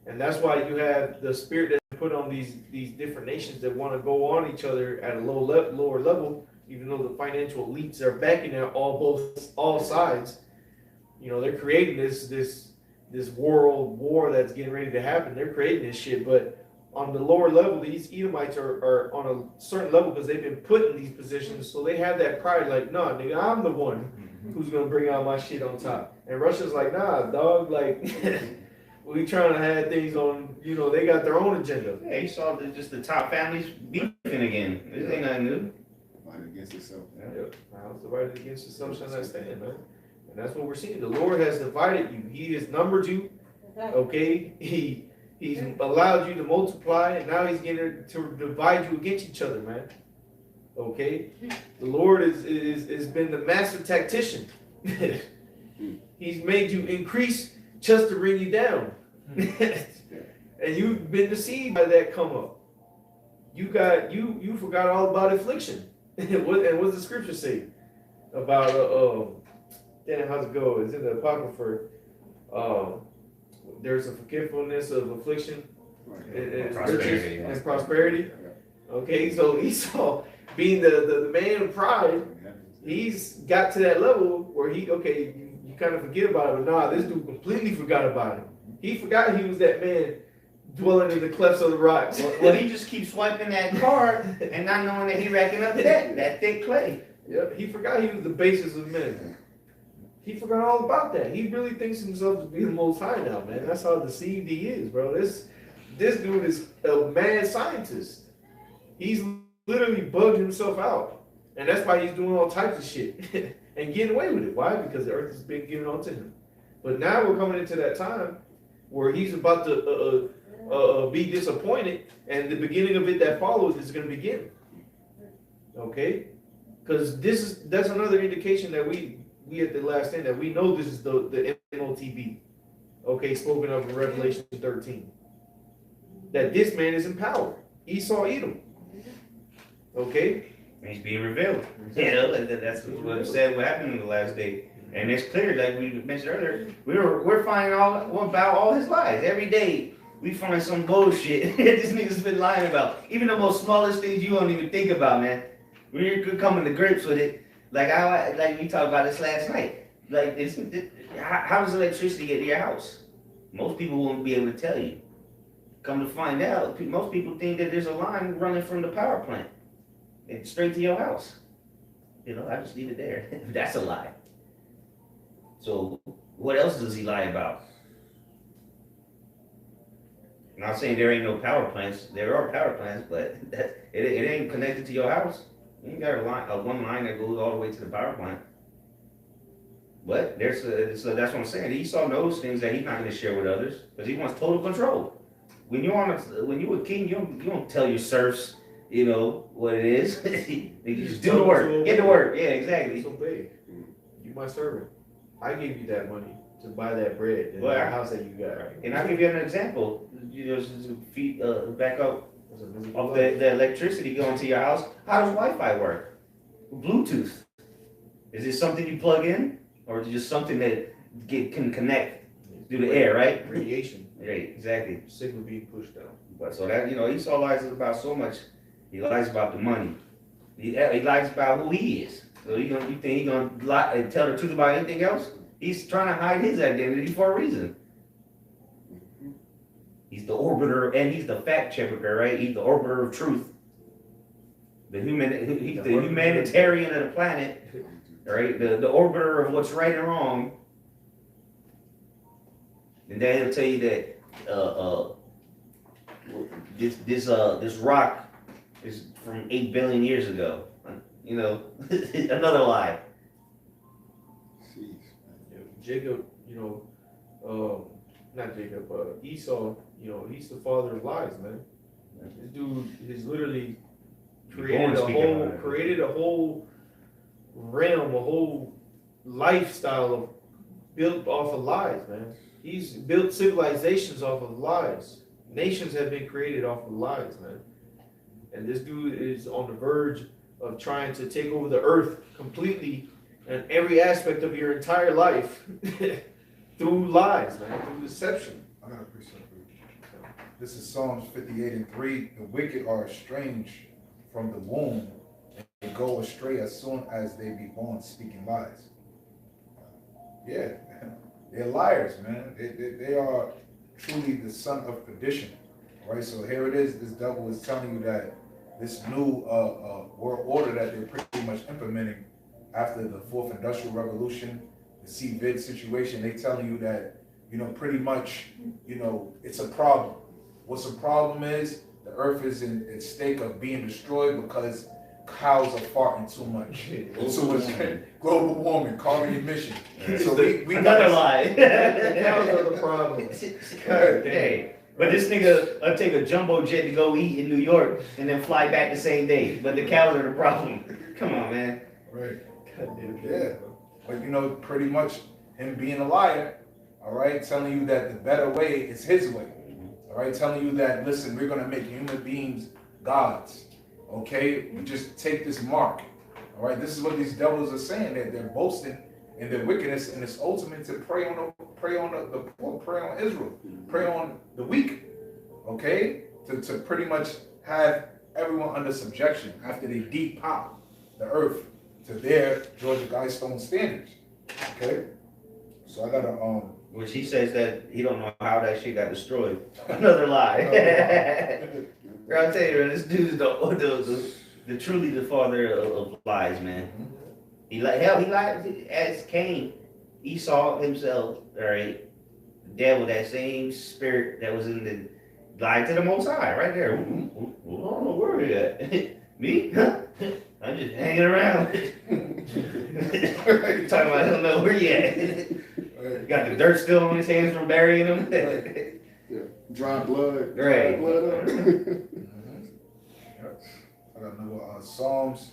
C: And that's why you have the spirit that put on these different nations that want to go on each other at a lower level, even though the financial elites are backing at all sides. You know, they're creating this world war that's getting ready to happen. They're creating this shit, but on the lower level, these Edomites are on a certain level because they've been put in these positions, so they have that pride, like, nah, nigga, I'm the one who's gonna bring out my shit on top. And Russia's like, nah, dog, like, we trying to have things on, you know, they got their own agenda.
A: Yeah, you saw just the top families beefing again. This ain't nothing new.
E: Fight against itself.
C: Yep. Now it's divided against itself shall not stand, man. And that's what we're seeing. The Lord has divided you. He has numbered you. Okay? He's allowed you to multiply, and now he's getting to divide you against each other, man. Okay? The Lord has been the master tactician. He's made you increase just to bring you down. And you've been deceived by that come up. You forgot all about affliction. And what's the scripture say about then how's it go? It's in the Apocrypha. There's a forgetfulness of affliction and
A: Prosperity.
C: riches and prosperity. Okay, so Esau, being the man of pride, he's got to that level where you kind of forget about it, but nah, this dude completely forgot about him. He forgot he was that man dwelling in the clefts of the rocks.
A: Well, he just keeps swiping that card and not knowing that he racking up that thick clay.
C: Yep, he forgot he was the basis of men. He forgot all about that. He really thinks himself to be the Most High now, man. That's how deceived he is, bro. This dude is a mad scientist. He's literally bugged himself out. And that's why he's doing all types of shit and getting away with it. Why? Because the earth has been given onto him. But now we're coming into that time where he's about to be disappointed, and the beginning of it that follows is going to begin. Okay? Because that's another indication that we at the last end, that we know this is the MOTB, okay, spoken of in Revelation 13. That this man is in power. Esau Edom. Okay?
A: And he's being revealed. You know, that's what said what happened in the last day. And it's clear, like we mentioned earlier, we're finding about all his lies. Every day we find some bullshit this nigga's been lying about. Even the most smallest things you don't even think about, man. We're coming to grips with it. Like we talked about this last night. Like how does electricity get to your house? Most people won't be able to tell you. Come to find out, most people think that there's a line running from the power plant and straight to your house. You know, I just leave it there. That's a lie. So what else does he lie about? I'm not saying there ain't no power plants. There are power plants, but it ain't connected to your house. You ain't got one line that goes all the way to the power plant. But so that's what I'm saying. Esau knows things that he's not going to share with others because he wants total control. When you're a king, you don't tell your serfs, you know, what it is. You just do the work. Get to work. Yeah, exactly.
C: Disobey. You my servant. I gave you that money to buy that bread and the house that you got.
A: And I'll give you an example. You know, back up off the electricity going to your house. How does Wi-Fi work? Bluetooth. Is it something you plug in, or is it just something that can connect through the air, right?
C: Radiation.
A: Right, exactly.
C: Signal being pushed down.
A: But so that, you know, Esau lies about so much. He lies about the money. He lies about who he is. So you think he's gonna lie and tell the truth about anything else? He's trying to hide his identity for a reason. He's the orbiter and he's the fact checker, right? He's the orbiter of truth. He's the humanitarian of the planet, right? The orbiter of what's right and wrong. And then he'll tell you that this rock is from 8 billion years ago. You know, another lie.
C: Jacob, you know, not Jacob, Esau, you know, he's the father of lies, man. This dude is literally created a whole realm, a whole lifestyle built off of lies, man. He's built civilizations off of lies. Nations have been created off of lies, man. And this dude is on the verge of trying to take over the earth completely and every aspect of your entire life through lies, man, through deception.
B: I got a precept for you. This is Psalms 58:3. The wicked are estranged from the womb, and they go astray as soon as they be born, speaking lies. Yeah, they're liars, man. They are truly the son of perdition. All right, so here it is. This devil is telling you that this new world order that they're pretty much implementing after the fourth industrial revolution, the CVID situation, they telling you that, you know, pretty much, you know, it's a problem. What's the problem is the earth is in stake of being destroyed because cows are farting too much. So it's global warming, carbon emission. So we
A: another lie.
C: Cows are the problem.
A: Hey, but this nigga take a jumbo jet to go eat in New York and then fly back the same day. But the cows are the problem. Come on, man.
B: Right. Yeah. But you know, pretty much him being a liar, all right, telling you that the better way is his way. All right, telling you that, listen, we're gonna make human beings gods. Okay, we just take this mark. All right, this is what these devils are saying. That they're boasting in their wickedness, and it's ultimate to prey on the poor, prey on Israel, prey on the weak. Okay, to pretty much have everyone under subjection after they depop the earth to their Georgia Guidestone standards. Okay, so I gotta
A: Which he says that he don't know how that shit got destroyed. Another lie. Bro, I tell you, this dude is the truly the father of lies, man. He lied as Cain, Esau himself, all right? The devil, that same spirit that was in the lied to the Most High, right there. I don't know where he at. Me? I'm just hanging around. Talking about I don't know where you at. Got the dirt still on his hands from burying him.
E: Yeah. Dry blood.
A: Right.
E: Dry blood.
B: I got another Psalms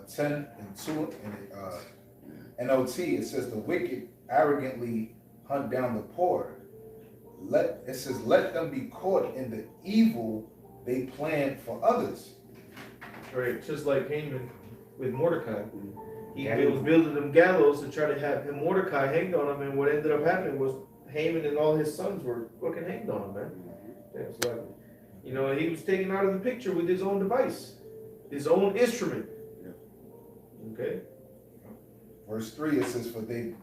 B: 10 and 2 in NLT. It says the wicked arrogantly hunt down the poor. It says let them be caught in the evil they plan for others.
C: Right, just like Haman with Mordecai. He was building them gallows to try to have him Mordecai hanged on him, and what ended up happening was Haman and all his sons were fucking hanged on him, man. Yeah, it's like, you know, he was taken out of the picture with his own device, his own instrument. Okay?
B: verse 3, it says, for they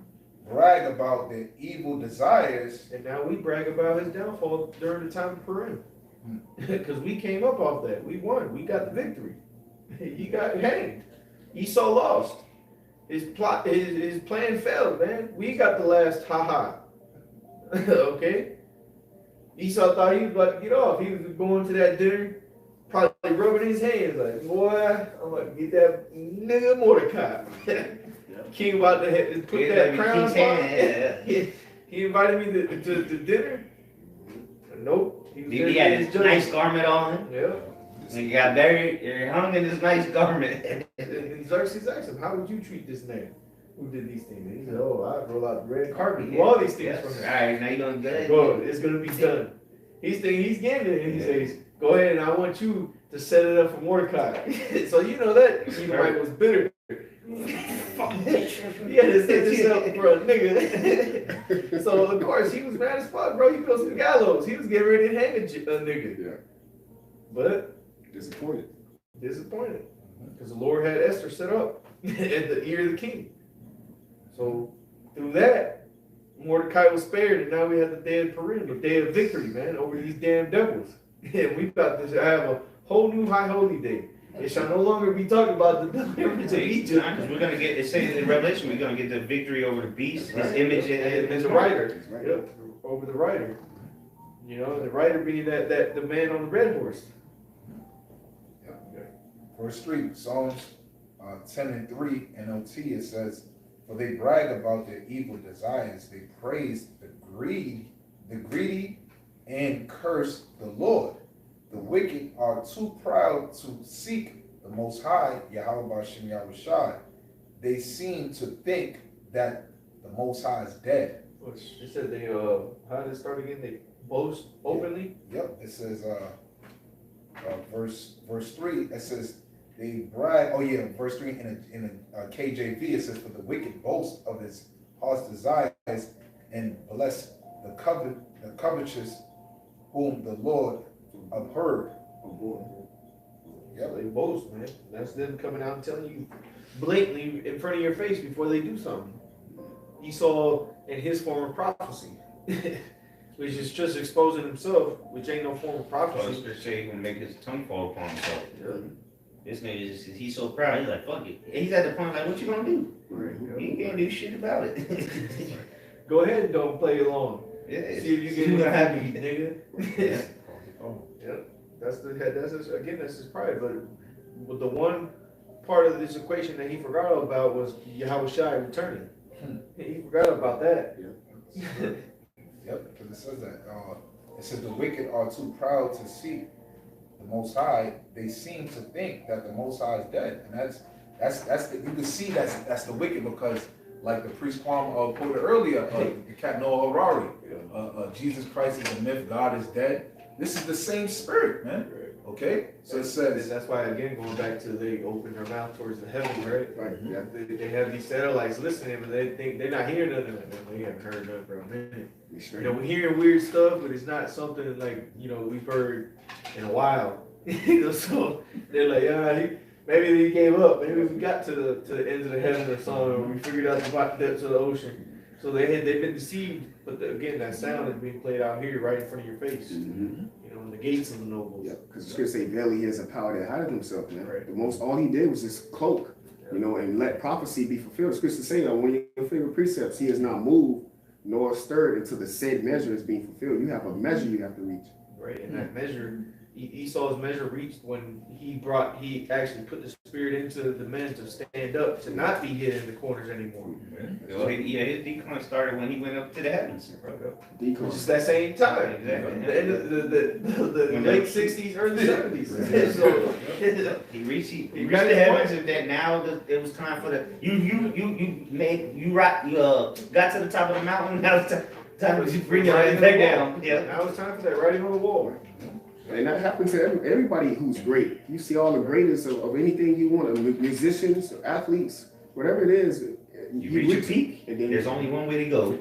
B: brag about their evil desires.
C: And now we brag about his downfall during the time of Purim. Because we came up off that. We won. We got the victory. He got hanged. Esau lost. His plan failed, man. We got the last ha-ha. Okay? Esau thought he was about to get off. He was going to that dinner, probably rubbing his hands like, boy, I'm about to get that nigga Mordecai. King about to put that crown on him. He invited me to dinner. Nope.
G: He had his nice garment on.
C: Yeah.
G: He got buried, he hung in his nice garment.
C: And Xerxes asked him, how would you treat this man who did these things? And he said, oh, I roll out the red carpet, do all these things for him.
G: All right, now you're going to good.
C: Bro, it's going to be done. He's thinking he's getting it, and he says, go ahead, and I want you to set it up for Mordecai. So you know that Edomite was bitter. He had to set this up for a nigga. So of course he was mad as fuck, bro. He goes to the gallows. He was getting ready to hang a nigga.
E: Yeah.
C: But
E: Disappointed.
C: because the Lord had Esther set up at the ear of the king. So through that, Mordecai was spared, and now we have the day of Purim, the day of victory, man, over these damn devils. And we about to have a whole new high holy day. It shall no longer be talking about the deliverance of Egypt.
A: Because we're gonna get, it says in Revelation, we're gonna get the victory over the beast, his image,
C: And the rider. Yep, over the rider. You know, the rider being that the man on the red horse.
B: Verse 3, Psalms 10 and 3 NLT, it says, for they brag about their evil desires, they praise the greedy and curse the Lord. The wicked are too proud to seek the Most High, Yahweh B'Shem Yahushai. They seem to think that the Most High is dead.
C: It said they, how did it start again? They boast openly?
B: Yep, it says, verse 3, it says, they brag, oh yeah, verse 3 in a KJV, it says, for the wicked boast of his heart's desires and bless the covetous whom the Lord abhorred.
C: Yep, they boast, man. That's them coming out and telling you blatantly in front of your face before they do something. Esau and his form of prophecy, which is just exposing himself, which ain't no form of prophecy.
A: Scripture say he gonna make his tongue fall upon himself.
C: Yeah.
A: This nigga is, he's so proud, he's like, fuck it. He's at the point like, what you gonna do? You can't do shit about it.
C: Go ahead and don't play along.
A: Yeah,
C: See if you get
A: what
C: happy,
A: happens.
C: nigga.
A: Yeah.
C: Yep. That's his pride. But the one part of this equation that he forgot about was Yahushua returning. He forgot about that.
B: Yep, because it says that. It says the wicked are too proud to seek the Most High. They seem to think that the Most High is dead, and that's the, you can see that's the wicked, because like the priest Kwame quoted earlier, the Cat Noah Harari, Jesus Christ is a myth, God is dead. This is the same spirit, man. Okay, so it says
C: that's why again going back to they open their mouth towards the heavens, right?
E: Right. Yeah.
C: They have these satellites listening, but they think they're not hearing nothing. They haven't heard nothing for a minute. You know, we're hearing weird stuff, but it's not something like we've heard in a while. So they're like, maybe they gave up. Maybe we got to the ends of the heaven or something, or we figured out the depths of the ocean. So they've been deceived, but again, that sound is being played out here, right in front of your face. In the gates of the nobles.
E: Yeah, because the scripture say, "Verily, he has a power that hideth himself." Man,
C: Right.
E: all he did was just cloak, and let prophecy be fulfilled. The scripture say, "One of your favorite precepts, he is not moved nor stirred until the said measure is being fulfilled." You have a measure you have to reach.
C: Right, and that measure, Esau's measure reached when he actually put the spirit into the men to stand up, to not be hid in the corners anymore.
A: Well, his decline started when he went up to the heavens.
E: Decon.
C: Just that same time.
A: Exactly.
C: The end of the late 60s, early 70s. So,
A: He reached the heavens, and then now it was time for the got to the top of the mountain. Now it's time to bring your ass back down. Yeah.
C: Now it's time for that writing on the wall.
E: And that happens to everybody who's great. You see all the greatest of anything you want, musicians, athletes, whatever it is.
A: You reach your peak,
E: and then
A: there's only one way to go.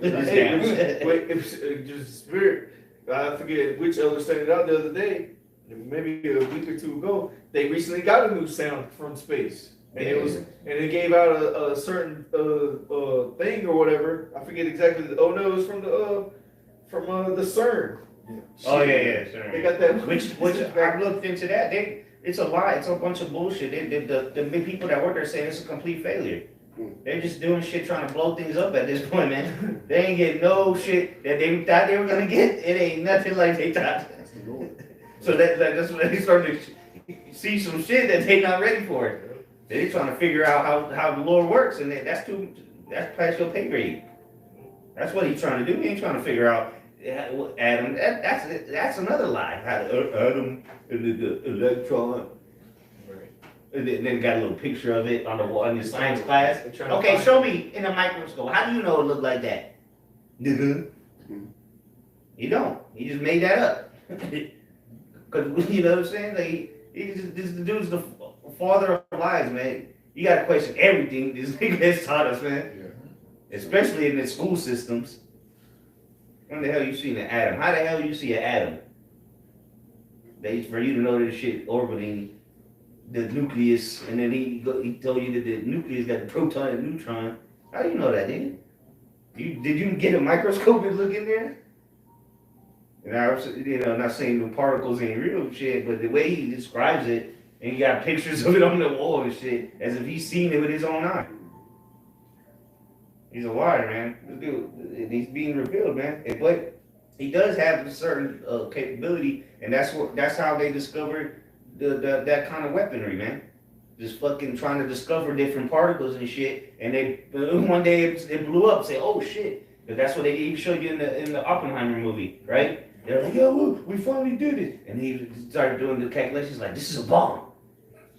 C: Just spirit. I forget which elder said it out the other day, maybe a week or two ago. They recently got a new sound from space. And it gave out a certain thing or whatever. I forget exactly. Oh no, it was from the CERN.
A: Oh yeah, sure.
C: They got that.
A: Which I looked into that. It's a lie. It's a bunch of bullshit. The big people that work there saying it's a complete failure. They're just doing shit trying to blow things up at this point, man. They ain't getting no shit that they thought they were gonna get. It ain't nothing like they thought. So that's when they started to see some shit that they not ready for. They're trying to figure out how the Lord works, and that's past your pay grade. That's what he's trying to do. He ain't trying to figure out Adam. That's another lie. Adam and the electron. And then got a little picture of it on the wall in your science class. Okay, show me in a microscope. How do you know it looked like that? Nigga. You don't. He just made that up. Cause you know what I'm saying? Like this dude's the father of lies, man. You gotta question everything this nigga has taught us, man. Yeah. Especially in the school systems. When the hell you seen an atom? How the hell you see an atom? For you to know this shit orbiting the nucleus, and then he told you that the nucleus got the proton and neutron. How do you know that, nigga? Did you get a microscope and look in there? And I was, not saying the particles ain't real shit, but the way he describes it, and he got pictures of it on the wall and shit, as if he's seen it with his own eye. He's a liar, man. This dude, he's being revealed, man. But he does have a certain capability, and that's how they discovered that kind of weaponry, man. Just fucking trying to discover different particles and shit, and one day it blew up. Say, oh shit, that's what they even showed you in the Oppenheimer movie, right? They're like, yo, look, we finally did it, and he started doing the calculations like, this is a bomb.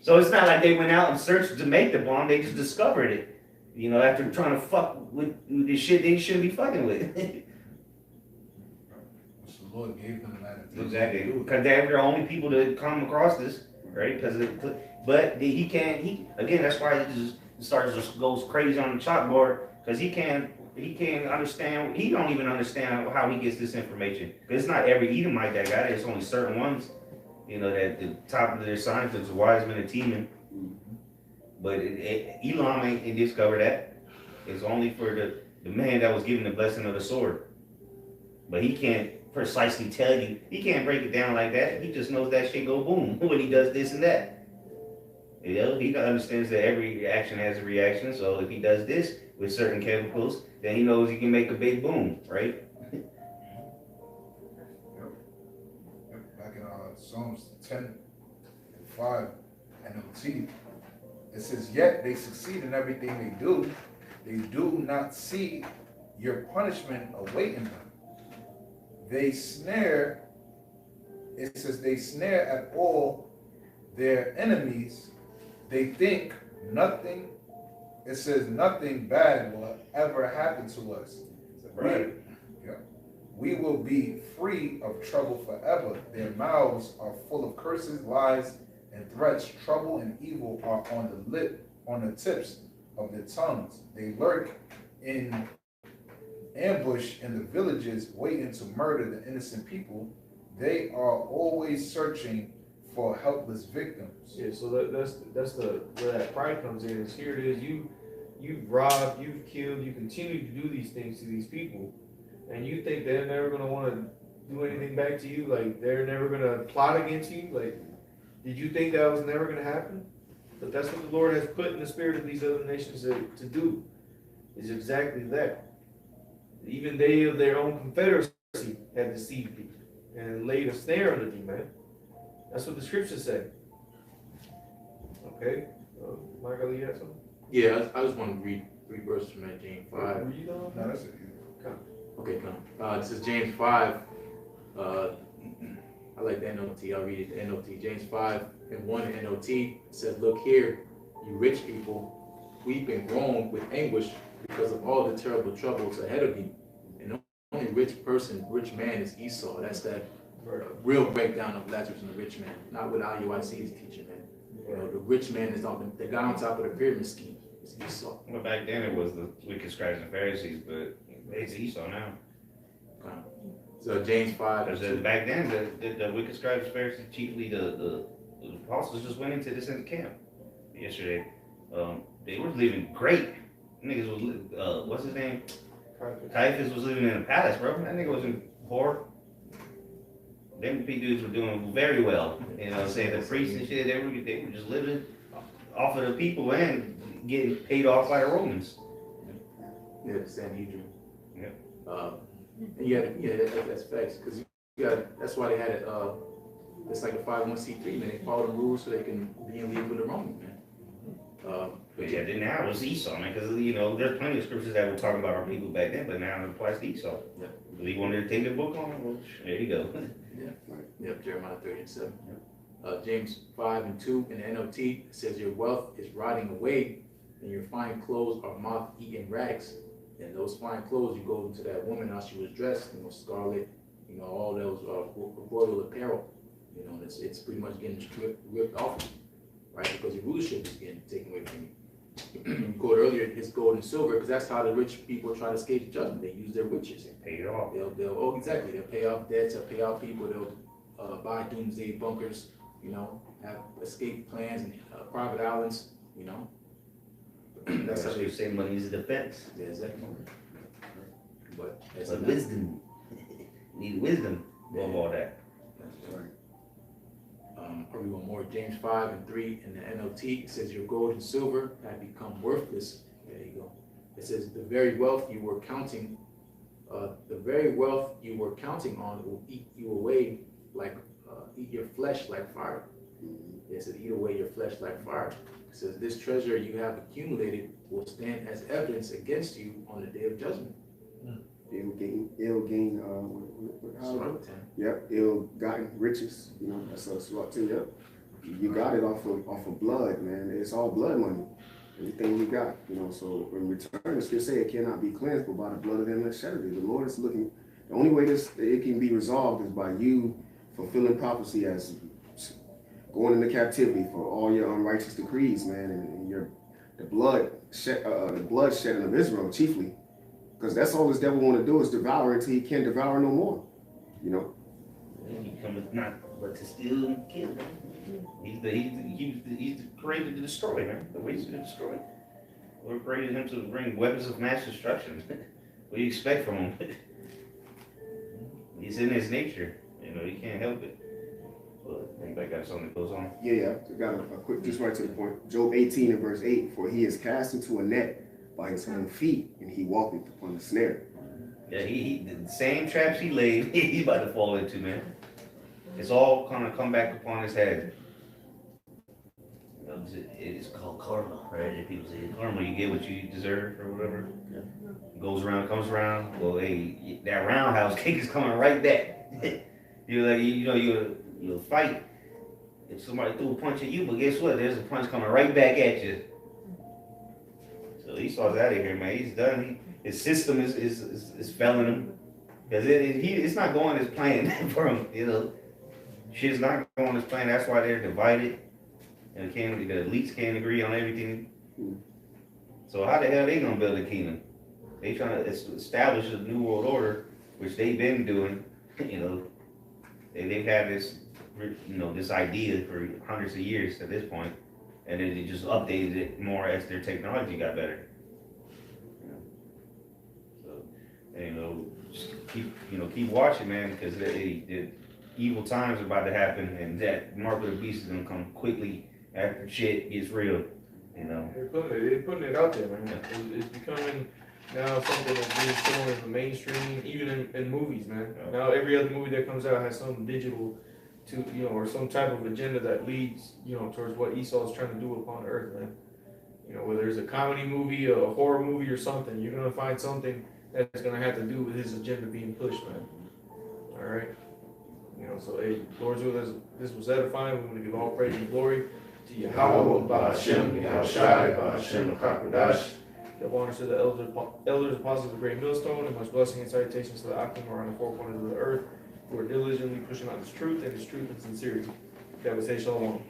A: So it's not like they went out and searched to make the bomb; they just discovered it. After trying to fuck with the shit they shouldn't be fucking with.
B: Which the Lord gave them that.
A: Exactly, because they're the only people to come across this, right? But he can't. Again, that's why he just goes crazy on the chalkboard, because he can't understand. He don't even understand how he gets this information. Because it's not every Edomite that got it. It's only certain ones. That the top of their scientists, wise men, and teaming. But Elam ain't discovered that. It's only for the man that was given the blessing of the sword. But he can't precisely tell you. He can't break it down like that. He just knows that shit go boom when he does this and that. He understands that every action has a reaction. So if he does this with certain chemicals, then he knows he can make a big boom, right?
B: Back in Psalms 10:5 NLT, it says, "Yet they succeed in everything they do. They do not see your punishment awaiting them. They snare." It says they snare at all their enemies. They think nothing. It says nothing bad will ever happen to us.
A: Right.
B: We will be free of trouble forever. Their mouths are full of curses, lies, and threats. Trouble and evil are on the tips of their tongues. They lurk in ambush in the villages, waiting to murder the innocent people. They are always searching for helpless victims.
C: Yeah, so that's where that pride comes in. Is here it is. You've robbed, you've killed, you continue to do these things to these people, and you think they're never gonna want to do anything back to you? Like they're never gonna plot against you? Like, did you think that was never gonna happen? But that's what the Lord has put in the spirit of these other nations to do. Is exactly that. Even they of their own confederacy had deceived you and laid a snare under you, man. That's what the scriptures say. Okay, Michael, you got something?
D: Yeah, I just want to read 3 verses from that, James 5.
C: Were you done?
B: No, that's it.
D: Okay, come. This is James 5. I like the NLT. I'll read it, the NLT. James 5 and 1 NLT says, "Look here, you rich people, weep and groan with anguish because of all the terrible troubles ahead of you. And the only rich man is Esau." That's that real breakdown of Lazarus and the rich man, not what IUIC is teaching, man. The rich man is the guy on top of the pyramid scheme. It's Esau.
A: Well, back then it was the wicked scribes and Pharisees, but it's Esau now.
D: So James 5.
A: Because back then the wicked scribes and Pharisees, chiefly the apostles, just went into this camp yesterday. They were living great. Niggas was, what's his name? Caiaphas was living in a palace, bro. That nigga wasn't poor. Them dudes were doing very well. You know what I'm saying? The priests and shit, they were just living off of the people and getting paid off by the Romans.
D: Yeah, the Sanhedrin.
A: Yeah.
D: And that's facts, because that's why they had it, it's like a 501c3, man. They follow the rules so they can be in league with the Romans, man.
A: But yeah, then now it's Esau, man, because, you know, there's plenty of scriptures that were talking about our people back then, but now it applies to Esau.
D: Yeah.
A: You wanted to take the book on? Well, there you go.
D: Yeah, Jeremiah 30:7. James 5:2 in the NLT says, your wealth is rotting away, and your fine clothes are moth-eaten rags. And those fine clothes, you go into that woman, how she was dressed, you know, scarlet, you know, all those royal apparel, you know, it's pretty much getting ripped off, right? Because your rulership is getting taken away from you. You quoted earlier, it's gold and silver, because that's how the rich people try to escape judgment. They use their riches.
A: Pay it off.
D: They'll exactly. They'll pay off debts. They'll pay off people. They'll buy doomsday bunkers. You know, have escape plans and private islands. You know,
A: That's how they say money is a defense.
D: Yeah, exactly. But that's
A: But wisdom. Need wisdom above all that.
D: That's right. Or we want more. James 5:3 in the NLT, it says, your gold and silver have become worthless. There you go. It says, the very wealth you were counting on will eat you away like, eat your flesh like fire. It says, eat away your flesh like fire. It says, this treasure you have accumulated will stand as evidence against you on the day of judgment.
E: Ill-gotten riches, you know, that's a slot too, yep. You got it off of blood, man. It's all blood money. Everything you got, you know, so in return, the scripture say it cannot be cleansed but by the blood of them that shed it. The Lord is looking, the only way it can be resolved is by you fulfilling prophecy as going into captivity for all your unrighteous decrees, man, and the bloodshedding of Israel chiefly. Because that's all this devil want to do is devour until he can't devour no more, you know.
A: And he cometh not but to steal and kill. He's created to destroy, man. The ways to destroy. Lord created him to bring weapons of mass destruction. What do you expect from him? He's in his nature. You know, he can't help it. But anybody got something that goes on?
E: Yeah. I got a quick, just right to the point. Job 18 and verse 8, for he is cast into a net by his own feet, and he walketh upon the snare.
A: Yeah, he the same traps he laid, he's about to fall into, man. It's all gonna come back upon his head. You know, it's called karma, right? And people say karma, you get what you deserve or whatever. Yeah. Goes around, comes around. Well, hey, that roundhouse kick is coming right back. You're like, you know, you'll fight if somebody threw a punch at you, but guess what? There's a punch coming right back at you. So Esau's out of here, man. He's done. His system is failing him because it's not going as planned for him. You know, shit's not going as planned. That's why they're divided, and the elites can't agree on everything. So how the hell are they gonna build a kingdom? They trying to establish a new world order, which they've been doing. You know, they've had this, you know, this idea for hundreds of years at this point. And then they just updated it more as their technology got better. So, just keep watching, man, because the evil times are about to happen, and that mark of the beast is gonna come quickly after shit gets real. You know.
C: They're putting it out there, man. It's becoming now something that's being shown in the mainstream, even in movies, man. Now every other movie that comes out has some digital or some type of agenda that leads, towards what Esau is trying to do upon earth, man. Whether it's a comedy movie, a horror movie, or something, you're gonna find something that's gonna have to do with his agenda being pushed, man. All right. So hey, Lord's will, this was edifying. We want to give all praise and glory to Yahweh, Ba'ashem, Yahushai, Ba'ashem, Kakodash. Give honors to the elders, apostles of the great millstone, and much blessing and salutations to the Akim around the four corners of the earth, who are diligently pushing out His truth and His truth and sincerity. That would say shalom.